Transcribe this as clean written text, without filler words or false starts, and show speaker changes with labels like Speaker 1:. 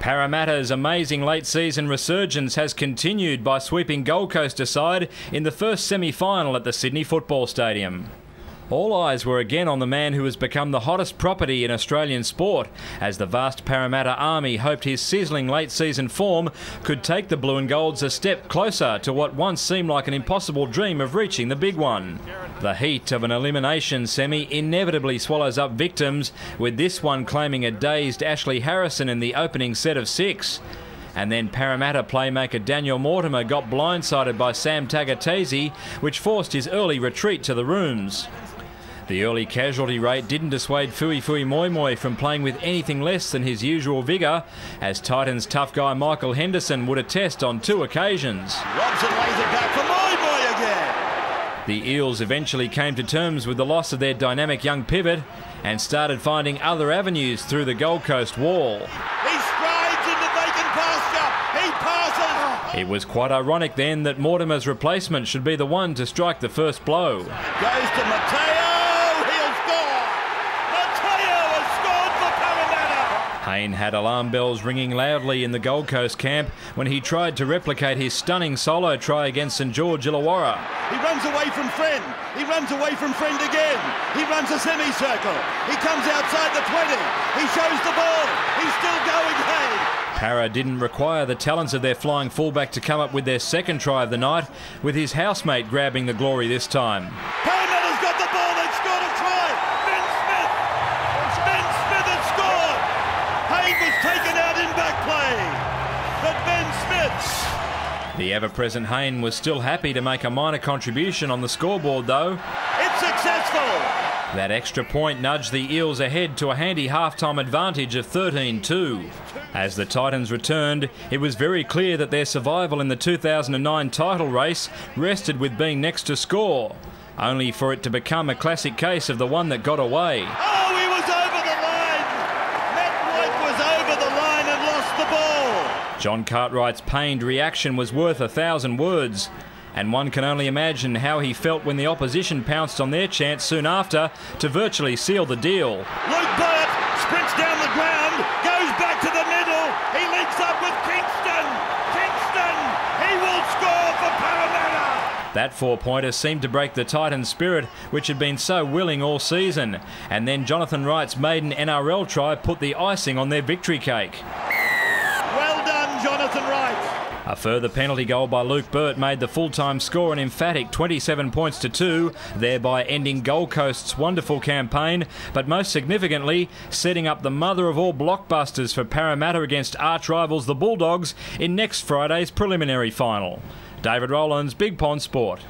Speaker 1: Parramatta's amazing late-season resurgence has continued by sweeping Gold Coast aside in the first semi-final at the Sydney Football Stadium. All eyes were again on the man who has become the hottest property in Australian sport, as the vast Parramatta army hoped his sizzling late-season form could take the Blue and Golds a step closer to what once seemed like an impossible dream of reaching the big one. The heat of an elimination semi inevitably swallows up victims, with this one claiming a dazed Ashley Harrison in the opening set of 6. And then Parramatta playmaker Daniel Mortimer got blindsided by Sam Tagatese, which forced his early retreat to the rooms. The early casualty rate didn't dissuade Fui Moi Moi from playing with anything less than his usual vigour, as Titans tough guy Michael Henderson would attest on 2 occasions.
Speaker 2: Robson lays it back for Moi Moi again.
Speaker 1: The Eels eventually came to terms with the loss of their dynamic young pivot and started finding other avenues through the Gold Coast wall.
Speaker 2: He strides into vacant pasture. He passes.
Speaker 1: It was quite ironic then that Mortimer's replacement should be the one to strike the first blow.
Speaker 2: Goes to Mateo.
Speaker 1: Hayne had alarm bells ringing loudly in the Gold Coast camp when he tried to replicate his stunning solo try against St George Illawarra.
Speaker 2: He runs away from Friend. He runs away from Friend again. He runs a semicircle. He comes outside the 20. He shows the ball. He's still going, Hayne.
Speaker 1: Para didn't require the talents of their flying fullback to come up with their second try of the night, with his housemate grabbing the glory this time.
Speaker 2: Parramatta's got the ball. They've scored a try. Ben Smith had scored. Hayne was taken out in back play, but Ben Smith.
Speaker 1: The ever-present Hayne was still happy to make a minor contribution on the scoreboard though.
Speaker 2: It's successful.
Speaker 1: That extra point nudged the Eels ahead to a handy half-time advantage of 13-2. As the Titans returned, it was very clear that their survival in the 2009 title race rested with being next to score, only for it to become a classic case of the one that got away.
Speaker 2: Oh, he was over the line. Matt White was over the line and lost the ball.
Speaker 1: John Cartwright's pained reaction was worth 1,000 words, and one can only imagine how he felt when the opposition pounced on their chance soon after to virtually seal the deal.
Speaker 2: Luke Burt sprints down the ground, goes back to the middle, he links up with Kingston. He will score for Parramatta.
Speaker 1: That 4-pointer seemed to break the Titans' spirit, which had been so willing all season, and then Jonathan Wright's maiden NRL try put the icing on their victory cake.
Speaker 2: Well done, Jonathan Wright.
Speaker 1: A further penalty goal by Luke Burt made the full-time score an emphatic 27 points to 2, thereby ending Gold Coast's wonderful campaign, but most significantly, setting up the mother of all blockbusters for Parramatta against arch-rivals the Bulldogs in next Friday's preliminary final. David Rowlands, Big Pond Sport.